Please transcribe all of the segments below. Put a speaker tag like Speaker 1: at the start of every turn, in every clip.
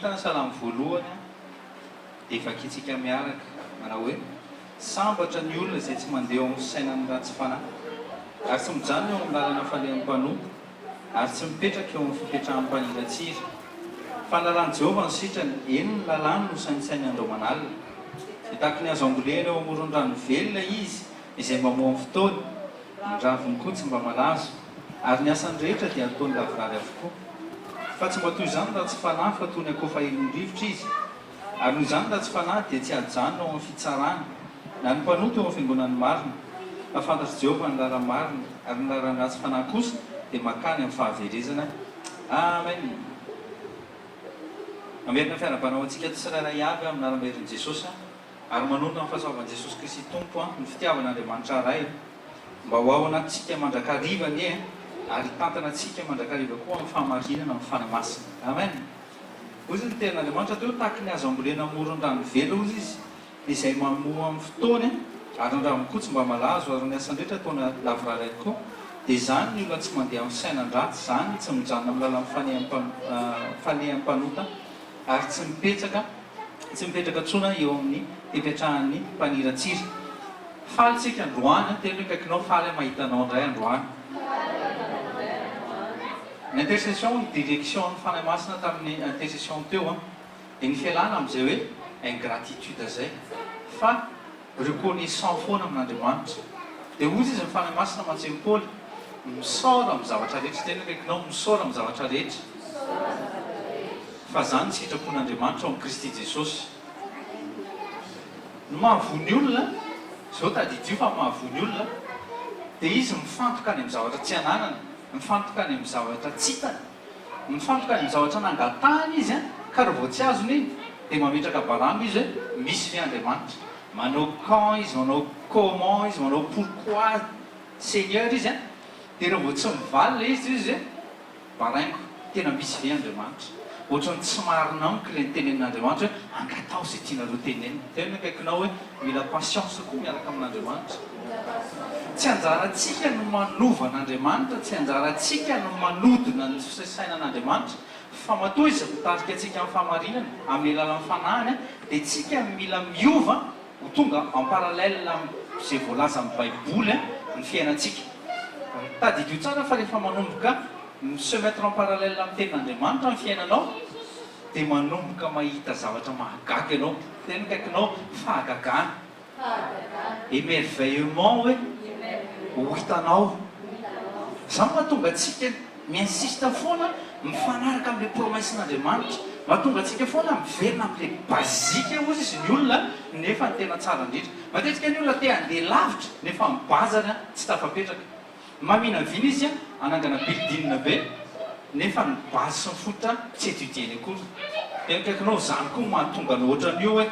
Speaker 1: hita salamy voalohany dia efa kitsika miaraka manao hoe sambatra ny olona izay tsy mandeha amin'ny sainany ratsy fanahy ary tsy mijanona eo amin'ny lalana falehanmpanoa ary tsy mipetraka eo amin'ny fipetrahan'nympanilatsira fa nalan'i Jehovah ny sitrany eny ny lalàny no sainsainy andao manalina dia tahaka ny azo ambolena eo amoron'ny rano velona izy izay mamoa amin'ny fotoany ny raviny koa tsy mba malazo ary ny asany rehetra dia ataony lavorary avokoa fa tsy mba toy izany raha tsy fanahy fa toy ny akofa helin-drivotra izy ary noho izany raha tsy fanahy dia tsy hajanona ao amin'ny fitsarana na ny mpanoto eo amin'ny fiangonan'ny marina fa fantatry Jehovah ny lara marina ary ny lara ratsy fanahy kosa dia makany amin'ny fahaverezana. Amen. Mamerina fiarabanao antsika tsirairay avy amin'ny anaran'i Jesosy ary manonona amin'ny fahasoavan'i Jesosy Kristy Tompo ny fitiavan'Andriamanitra iray mba ho ao anatintsika mandrakarivany ary tantana antsika mandrakariva koa amin'ny fahamarinana amin'ny fanahy masina. Amen. Ozy ny ten'Andriamanitra teo tahaka ny azo ambolena amoron'ny rano velo ozy izy izay mamoa amin'ny fotoany ary ny raviny koa tsy mba malazo ary ny asany rehetra ataona lavorary koa dia izany ny olona tsy mandeha amin'ny sainandratsy, izany tsy mijanona amin'ny lalan'ny falehanmpanota ary tsy mipetraka tsona eo amin'ny fipetrahan'ny mpaniratsira. Faly tsika androany tena kaikinao faly mahitanao indray androany. Ny intercession ny direction ny fanahy masina tamin'ny intercession teo dia ny fialana amin'izay hoe ingratitude zay fa reconnaissant foana amin'Andriamanitra. Dia ozy izy ny fanahy masina mantsy Paoly misaora amin'ny zavatra rehetra tena kaikinao misaora amin'ny zavatra rehetra fa zany ny sitrapon'Andriamanitra ao amin'ny Kristy Jesosy. Ny mahavony olona zao tadidio fa mahavony olona dia izy mifantoka any amin'ny zavatra tsy ananana, mifantoka any amin'ny zavatra tsy hitany, mifantoka any amin'ny zavatra nangatahany izy ka raha vao tsy azony iny dia mametraka baramo izy hoe misy fiandriamanitra, manao quand izy, manao comment izy, manao pourquoi Seigneur izy dia raha vao tsy mivalina izy hoe baraingo tena misy fiandriamanitra. Ohatrany tsy marina amiko ilay nitenenin'Andriamanitra hoe angatao izay tianareo tenenina. Tena kaikinao hoe mila patience koa miaraka amin'Andriamanitra. Tsy anjarantsika no manova an'Andriamanitra, tsy anjarantsika no manodina ny sainan'Andriamanitra fa matoa izy mitarika antsika amin'ny fahamarinana amin'ny alalan'ny fanahiny dia tsika mila miova ho tonga en parallèle amin'izay voalaza amin'ny Baiboly ny fiainantsika. Tadidio tsara fa rehefa manomboka se mettre en parallèle amin'ny tenin'Andriamanitra ny fiainanao dia manomboka mahita zavatra mahagaga ianao. Tena kaikinao fahagagana émerveillement hoe ho hitanao. Izany mahatonga antsika miinsiste foana mifanaraka amin'ilay promessen'Andriamanitra, mahatonga antsika foana miverina amin'ilay bazika ozy izy ny olona nefa ny tena tsara indrindra. Matetika ny olona te handeha lavitra nefa mibazana tsy tafapetraka. Mamina vina izy anangana bildinina be nefa ny bazy sy ny fototra tsy étudieny akory. Tena kaikinao izany koa mahatonga ny ohatran'io hoe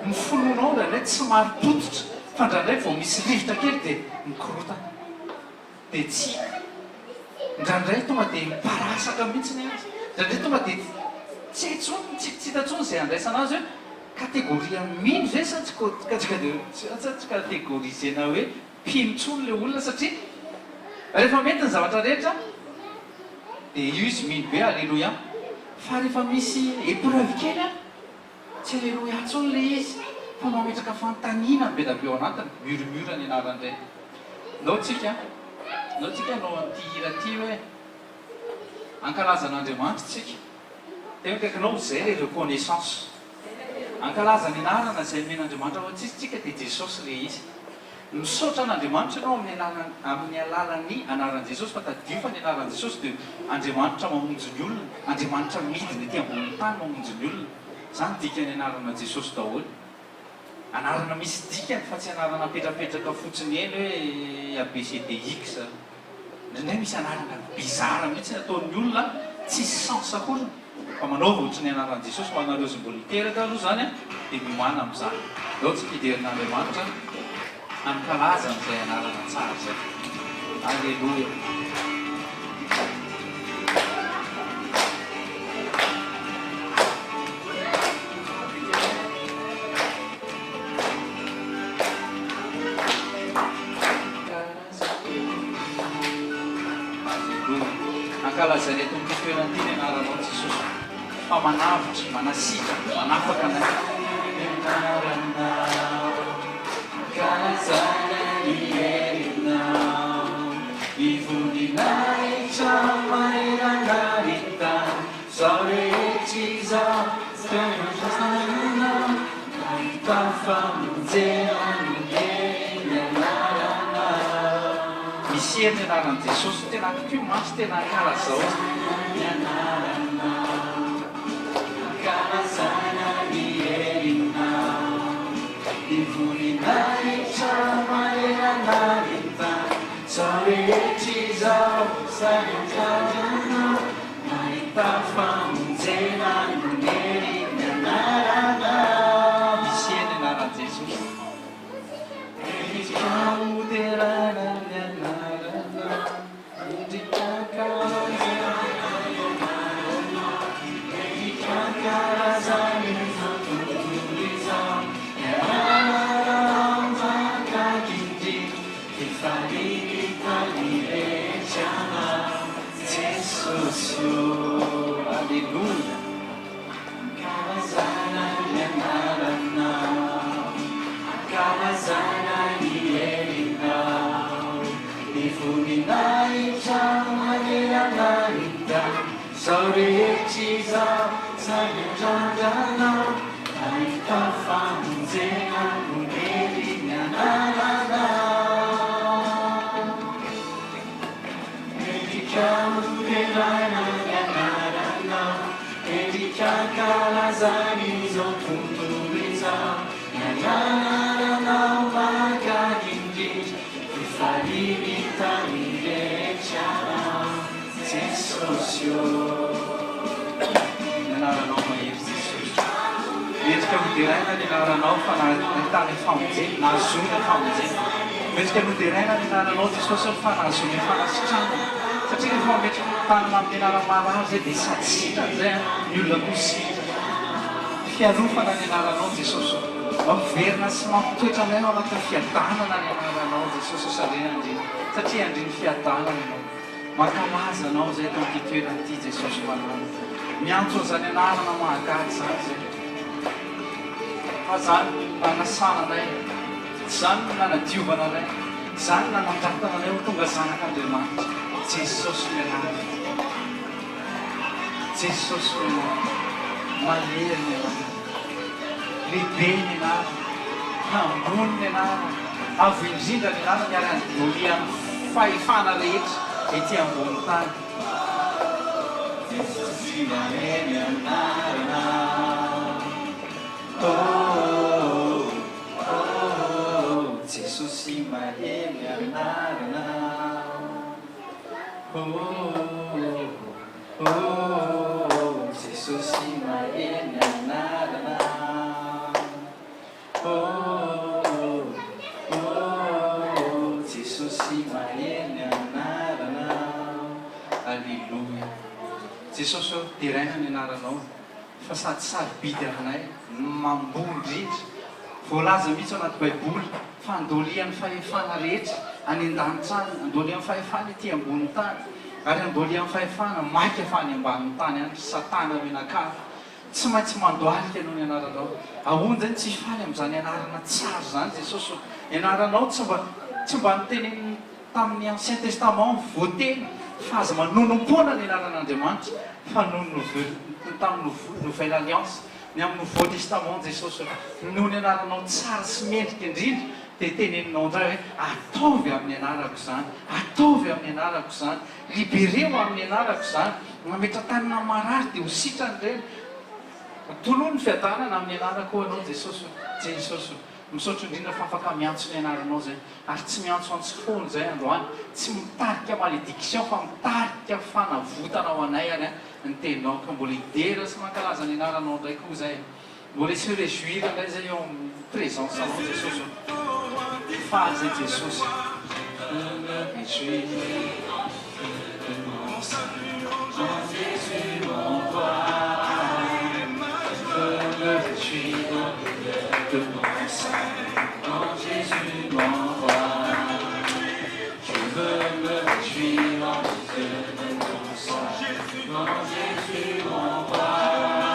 Speaker 1: ny fononao indraindray tsy mari-pototra fa indraindray vao misy rivotra kely dia mikorotana dia tsy indraindray tonga dia miparasaka mihitsy azy, indraindray tonga dia tsy hita tsony izay andraisana azy hoe kategoria mino zay sa tsy kategorisena hoe mpinotsony ilay olona satria rehefa mety ny zavatra rehetra dia io izy mino be alleloia fa rehefa misy épreuve kely tsy alleloia tsony ilay izy fa mametraka fantanina be da be ao anatiny murmure ny anaran'izay. Nao tsika no antihira ty hoe ankalazan'Andriamanitra tsika tena kaikinao izay le reconnaissance ankalazany anarana izay men'Andriamanitra fa tsisy tsika dia Jesosy le izy. Misaotra an'Andriamanitra ianao amin'ny alalan'ny anaran'i Jesosy fa tadio fa ny anaran'i Jesosy dia Andriamanitra mamonjy ny olona, Andriamanitra midina ety ambony tany mamonjy ny olona. Izany dikany anarana Jesosy daholo. Anarana misy dikany fa tsy anarana petrapetraka fotsiny eny hoe ABCDX. Indraindray misy anarana bizara mihitsy nataon'ny olona tsisy sens akory fa manaova ohatry ny anaran'i Jesosy ho anareo izay mbola miteraka aloha izany dia mioana amin'izany. Ao tsy fiderin'Andriamanitra ankalaza amin'izay anarana tsara zay. Alleluia. Ankalazany eto amin'ny toerana ity ny anaranao Jesosy. fa manavitra manasika manafaka anay kazana ny herinao ivoninahitra maheranarita zao rehetra izao tenasanao mahita famonjena ny herinanao misy heriny anaran'i Jesosy tena tokoa mantsy tena kara zao kazana ny herinao ivoninahitra maheranarita zao rehetra izao sainjanjanao mahita famonjena ny herinanao misy eny anaran'i Jesosy kamoderana ny anarana karazany tontolo izao ianarao makakindry efaririta ny rehetraanao Jesosy alleluia karazana ny anaranao karazana ny herinao ivoninahitra maheranarita zao rehetra izao saindrandranao mahita famonjena no heriny anaranao endrika moderana ny anaranao endrika karazany izao tontolo izao ny anaranao makakindrindra efaririta ny rehetranao Jesosy ny anaranao mahery Jesosy endrika moderaina ny anaranao fa nahitany famonjena nahazony ny famonjena endrika moderaina ny anaranao Jesosy fa nahazony ny fanasitrana satria rehefa mametraka tanana amin'ny anara-marary zay dia sady sitrany zay ny olona mositra fiarofana ny anaranao Jesosy maverina sy mampitoetra anay ao anatin'ny fiadanana ny anaranao Jesosy sarena andriny satria andriny fiadanana anao makalaza anao zay tamin'ity toerana ity Jesosy manao miantso an'izany anarana mahagaty zany zay fa zany nanasana anay zany nanadiovana anay zany nanandratana anay ho tonga zanak'Andriamanitra Jesosy mianarana Jesosy mianarana mahery ny anarana lehibe ny anarana ambony ny anarana avo indrindra ny anarana miary andolian'ny fahefana rehetra ety ambony tany Jesosy mahery ny anarana Jesosy mahery ny anarana Jesosy mahery ny anarana Jesosy mahery ny anarana alleluia Jesosy teraina ny anaranao fa sady sarobidy aminay mambondrindra voalaza mihitsy ao anaty baiboly fa andolian'ny fahefana rehetra any an-danitrany andolian'ny fahefana ety ambony tany ary andolian'ny fahefana maika fa any ambanin'ny tany any satana menakava tsy maintsy mandoalika ianao ny anaranao ahony zany tsy faly amin'izany anarana tsara zany Jesosy ianaranao tsy mba niteneny tamin'ny ancien testament voateny fa aza manonompoana ny anaran'Andriamanitra fa tamin'ny nouvelle alliance ny amin'ny nouveau testament Jesosy noho ny anaranao tsara sy mendrika indrindra dia teneninao indray hoe ataovy amin'ny anarako zany ataovy amin'ny anarako zany libereo amin'ny anarako zany mametra tanina marary dia ho sitrany ireny toloha ny fiadanana amin'ny anarako anao Jesosy Jesosy misaotra indrindra fa afaka miantso ny anaranao zay ary tsy miantsoantso foana zay androany tsy mitarika malédiction fa mitarika fanavotana ao anay any ny teninao ka mbola idera sy mankalaza ny anaranao indray koa zay mbola se réjouir indray zay eo amin'ny présence anao Jesosy faly zay Jesosy réjouir Jésus mon roi je me réjouis de mon salut en Jésus mon roi je veux me réjouir en Jésus de mon salut en Jésus mon roi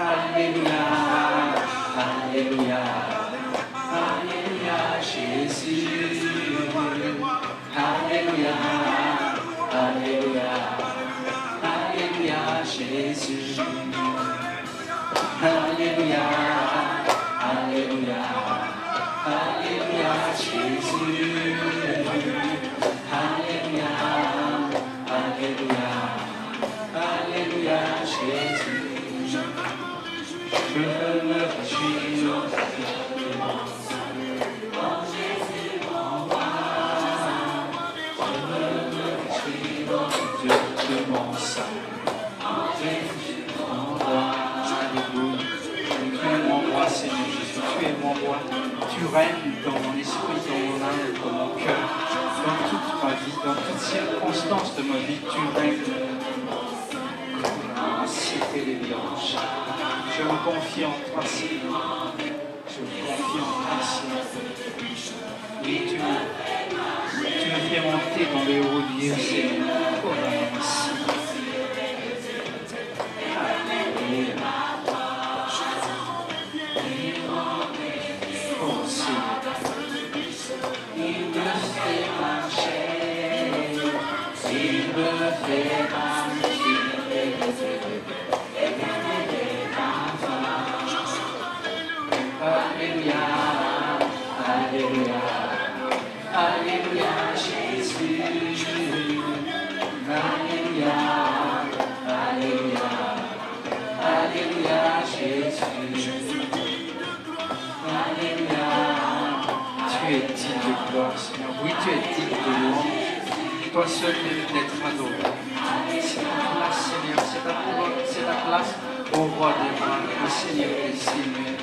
Speaker 1: Alléluia, Alléluia, Alléluia, Jésus. Alléluia, Alléluia, Alléluia, Jésus. Alléluia, Alléluia, Alléluia, Jésus. Alléluia, Alléluia, Alléluia, Jésus. Je veux me réjouir en Jésus, mon roi. Je veux me réjouir Dieu de mon salut. En Jésus, mon roi. Alléluia. Tu es mon roi, Seigneur Jésus. Tu es mon roi. Tu règnes dans mon esprit, dans mon âme, dans mon cœur, dans toute ma vie, dans toutes circonstances de ma vie. Tu règnes. Je me confie en toi, Seigneur. Je me confie en toi, Seigneur. Oui, tu me fais monter dans les hauts lieux, Seigneur. Oh là là, merci. Alléluia. Oh Seigneur. Il me fait marcher. Il me fait marcher. Alléluia, Alléluia, Alléluia, Jésus. Alléluia, Alléluia, Alléluia, Jésus. Alléluia. Tu es digne de gloire, Seigneur. Oui, tu es digne de louange. Toi seul mérites d'être adoré. C'est ta place, Seigneur. C'est ta place au roi des rois, au Seigneur des Seigneurs.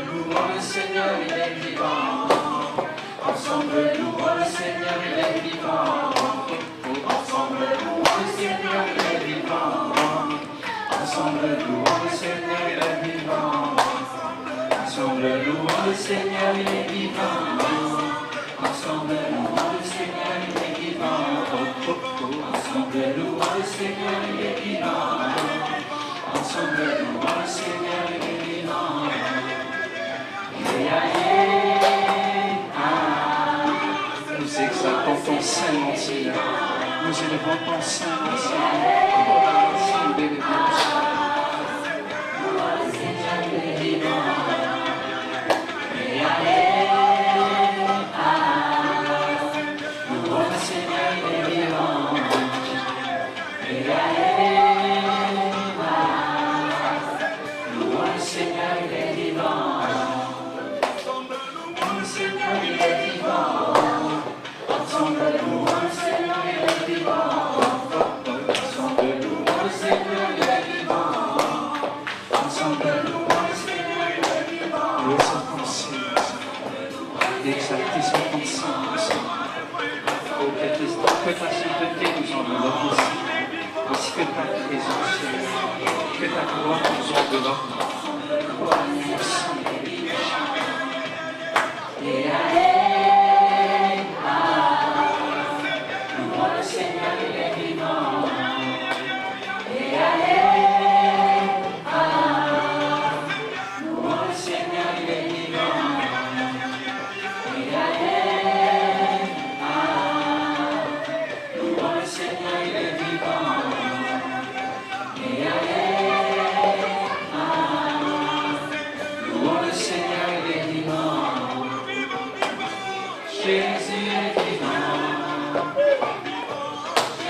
Speaker 1: Louons le Seigneur, il est vivant. Ensemble, louons le Seigneur, il est vivant. Ensemble, louons le Seigneur, il est vivant. Ensemble, louons le Seigneur, il est vivant. Ensemble, louons le Seigneur, il est vivant. Ensemble, louons le Seigneur, il est vivant. Ensemble, louons le Seigneur, il est vivant. Ensemble, louons le Seigneur, il est vivant. Nous exaltons ton Saint-Nom, Seigneur. Nous élevons ton Saint-Nom, Seigneur. Le Seigneur est vivant. Le Seigneur est vivant. Le Seigneur est vivant. Le Seigneur est vivant. Ensemble, louons le Seigneur, il est vivant. Ensemble, louons le Seigneur, il est vivant. Ensemble, louons le Seigneur, il est vivant. Exaltons ton Seigneur. Exaltez son ton Seigneur. Oh, que ta sainteté nous enveloppe aussi. Aussi que ta présence, Seigneur. Que ta gloire nous enveloppe. Oh, merci. Le Seigneur, il est vivant. Le Seigneur, il est vivant. Le Seigneur, il est vivant. Le Seigneur, il est vivant. Jésus est vivant.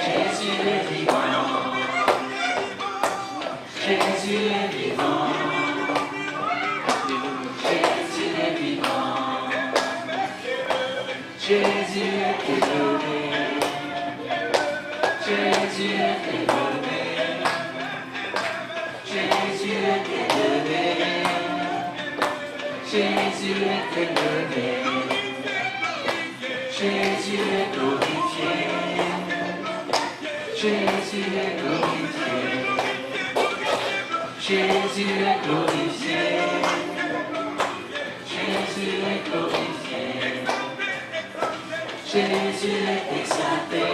Speaker 1: Jésus est vivant. Jésus est vivant. Jésus est vivant. Jésus est élevé. Jésus est élevé. Jésus est élevé. Jésus est élevé. Jésus est glorifié. Jésus est glorifié. Jésus est glorifié. Jésus est glorifié. Jésus est exalté.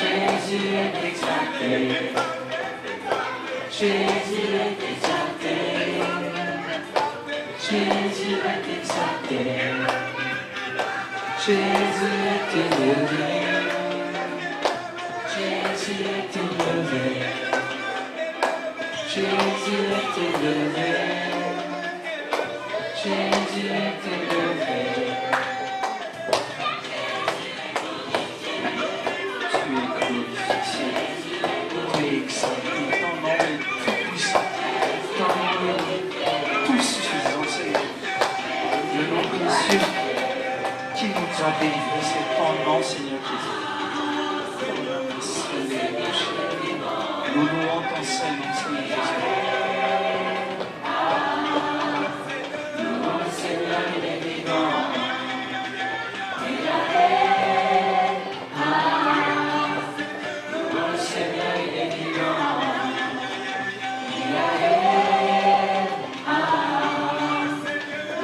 Speaker 1: Jésus est exalté. Jésus est exalté. Jésus est exalté. Jésus est élevé. Jésus est élevé. Jésus est élevé. Jésus est élevé. Tu es glorifié. Tu es exalté. Ton nom est tout puissant. Ton nom est tout suffisant, Seigneur. Le nom précieux qui nous a délivrés, c'est ton nom, Seigneur Jésus. Nous louons ton Saint-Nom, Seigneur Jésus. Le Seigneur, il est vivant. Le Seigneur, il est vivant.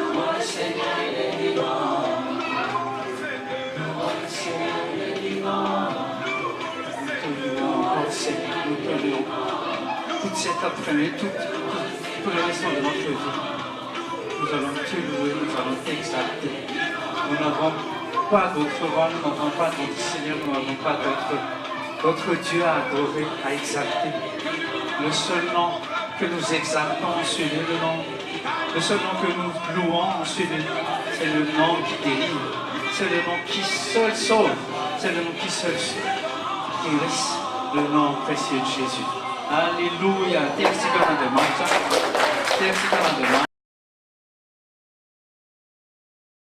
Speaker 1: Le Seigneur, il est vivant. Le Seigneur, il est vivant. Nous te louons encore, Seigneur, nous te louons. Toute cette après-midi, tout le restant de notre vie, nous allons te louer, nous allons t'exalter. Nous n'avons pas d'autre roi, nous n'avons pas d'autre Seigneur, nous n'avons pas d'autre Dieu à adorer, à exalter. Le seul nom que nous exaltons, celui le seul nom que nous louons, celui c'est le nom qui délivre, c'est le nom qui seul sauve, c'est le nom qui seul guérisse, le nom précieux de Jésus. Alléluia. Terce